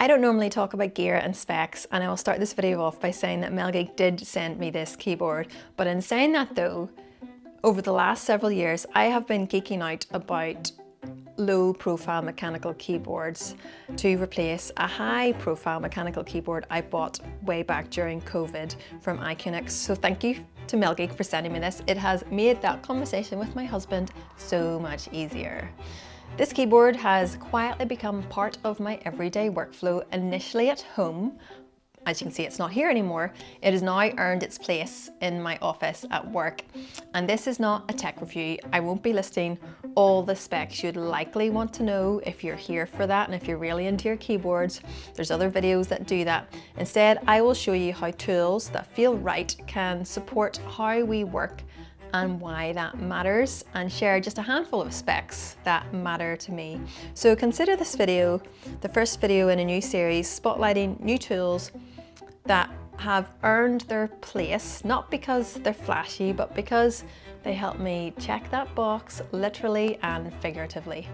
I don't normally talk about gear and specs, and I will start this video off by saying that MelGeek did send me this keyboard, but in saying that though, over the last several years I have been geeking out about low profile mechanical keyboards to replace a high profile mechanical keyboard I bought way back during COVID from Iconix. So thank you to MelGeek for sending me this. It has made that conversation with my husband so much easier. This keyboard has quietly become part of my everyday workflow, initially at home. As you can see, it's not here anymore. It has now earned its place in my office at work. And this is not a tech review. I won't be listing all the specs you'd likely want to know if you're here for that and if you're really into your keyboards. There's other videos that do that. Instead, I will show you how tools that feel right can support how we work and why that matters, and share just a handful of specs that matter to me. So consider this video the first video in a new series spotlighting new tools that have earned their place, not because they're flashy, but because they help me check that box literally and figuratively.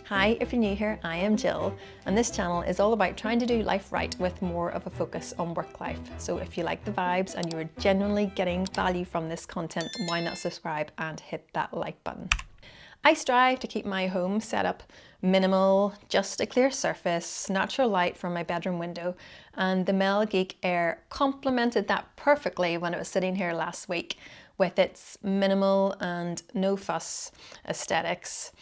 Hi, if you're new here, I am Jill, and this channel is all about trying to do life right with more of a focus on work life. So if you like the vibes and you're genuinely getting value from this content, why not subscribe and hit that like button? I strive to keep my home setup minimal, just a clear surface, natural light from my bedroom window, and the Melgeek Air complemented that perfectly when it was sitting here last week with its minimal and no fuss aesthetics.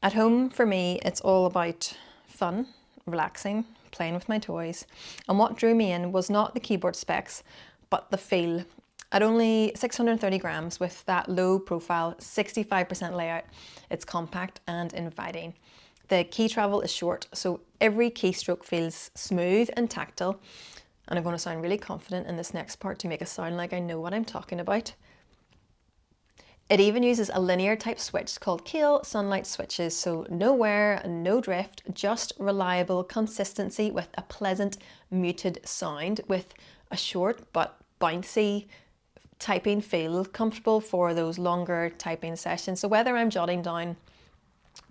At home, for me, it's all about fun, relaxing, playing with my toys. And what drew me in was not the keyboard specs, but the feel. At only 630 grams with that low profile 65% layout, it's compact and inviting. The key travel is short, so every keystroke feels smooth and tactile. And I'm going to sound really confident in this next part to make it sound like I know what I'm talking about. It even uses a linear type switch called Kiel sunlight switches, so no wear, no drift, just reliable consistency with a pleasant muted sound with a short but bouncy typing feel, comfortable for those longer typing sessions. So whether I'm jotting down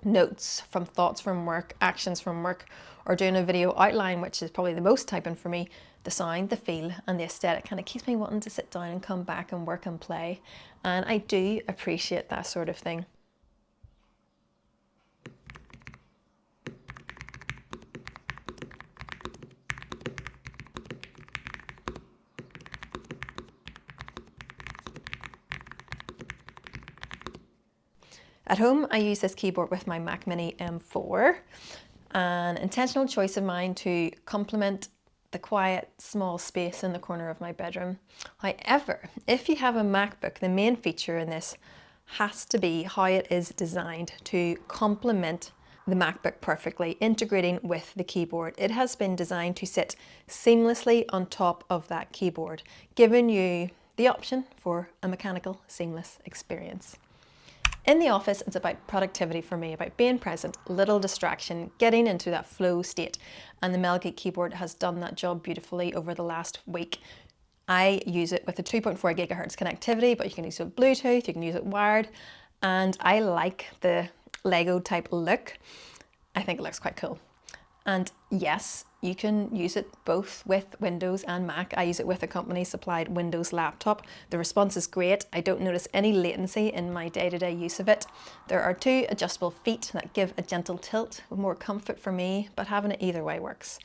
notes from thoughts from work, actions from work, or doing a video outline, which is probably the most typing for me, the sound, the feel, and the aesthetic kind of keeps me wanting to sit down and come back and work and play. And I do appreciate that sort of thing. At home, I use this keyboard with my Mac Mini M4, an intentional choice of mine to complement the quiet, small space in the corner of my bedroom. However, if you have a MacBook, the main feature in this has to be how it is designed to complement the MacBook perfectly, integrating with the keyboard. It has been designed to sit seamlessly on top of that keyboard, giving you the option for a mechanical, seamless experience. In the office, it's about productivity for me, about being present, little distraction, getting into that flow state. And the Melgeek keyboard has done that job beautifully over the last week. I use it with a 2.4 gigahertz connectivity, but you can use it with Bluetooth, you can use it wired. And I like the Lego type look. I think it looks quite cool. And yes, you can use it both with Windows and Mac. I use it with a company supplied Windows laptop. The response is great. I don't notice any latency in my day-to-day use of it. There are two adjustable feet that give a gentle tilt with more comfort for me, but having it either way works,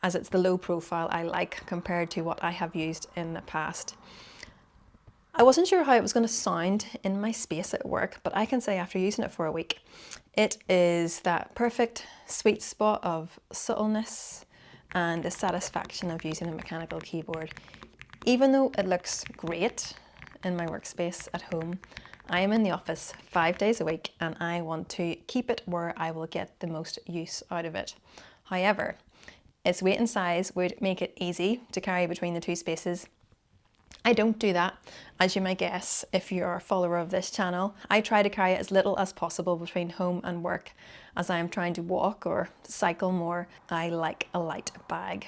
as it's the low profile I like compared to what I have used in the past. I wasn't sure how it was going to sound in my space at work, but I can say after using it for a week, it is that perfect sweet spot of subtleness and the satisfaction of using a mechanical keyboard. Even though it looks great in my workspace at home, I am in the office 5 days a week and I want to keep it where I will get the most use out of it. However, its weight and size would make it easy to carry between the two spaces. I don't do that, as you might guess if you're a follower of this channel. I try to carry as little as possible between home and work. As I am trying to walk or cycle more, I like a light bag.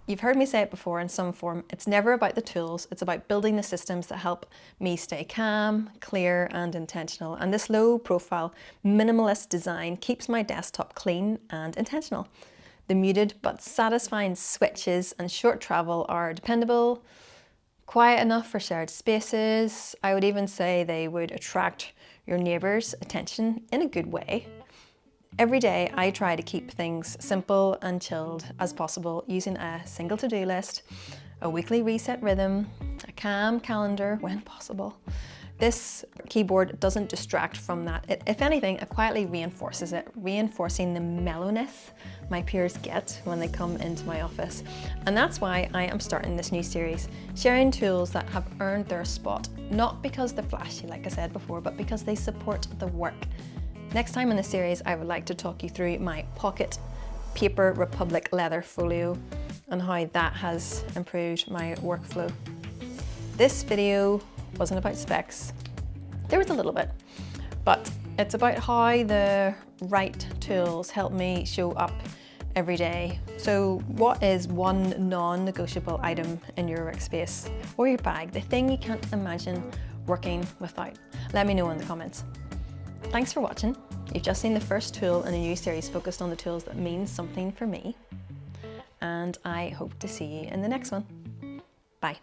You've heard me say it before in some form, it's never about the tools, it's about building the systems that help me stay calm, clear and intentional. And this low profile, minimalist design keeps my desktop clean and intentional. The muted but satisfying switches and short travel are dependable, quiet enough for shared spaces. I would even say they would attract your neighbours' attention in a good way. Every day I try to keep things simple and chilled as possible using a single to-do list, a weekly reset rhythm, a calm calendar when possible. This keyboard doesn't distract from that. If anything, it quietly reinforces it, reinforcing the mellowness my peers get when they come into my office. And that's why I am starting this new series, sharing tools that have earned their spot, not because they're flashy, like I said before, but because they support the work. Next time in the series, I would like to talk you through my Pocket Paper Republic leather folio and how that has improved my workflow. This video wasn't about specs. There was a little bit, but it's about how the right tools help me show up every day. So what is one non-negotiable item in your workspace or your bag, the thing you can't imagine working without? Let me know in the comments. Thanks for watching. You've just seen the first tool in a new series focused on the tools that mean something for me. And I hope to see you in the next one. Bye.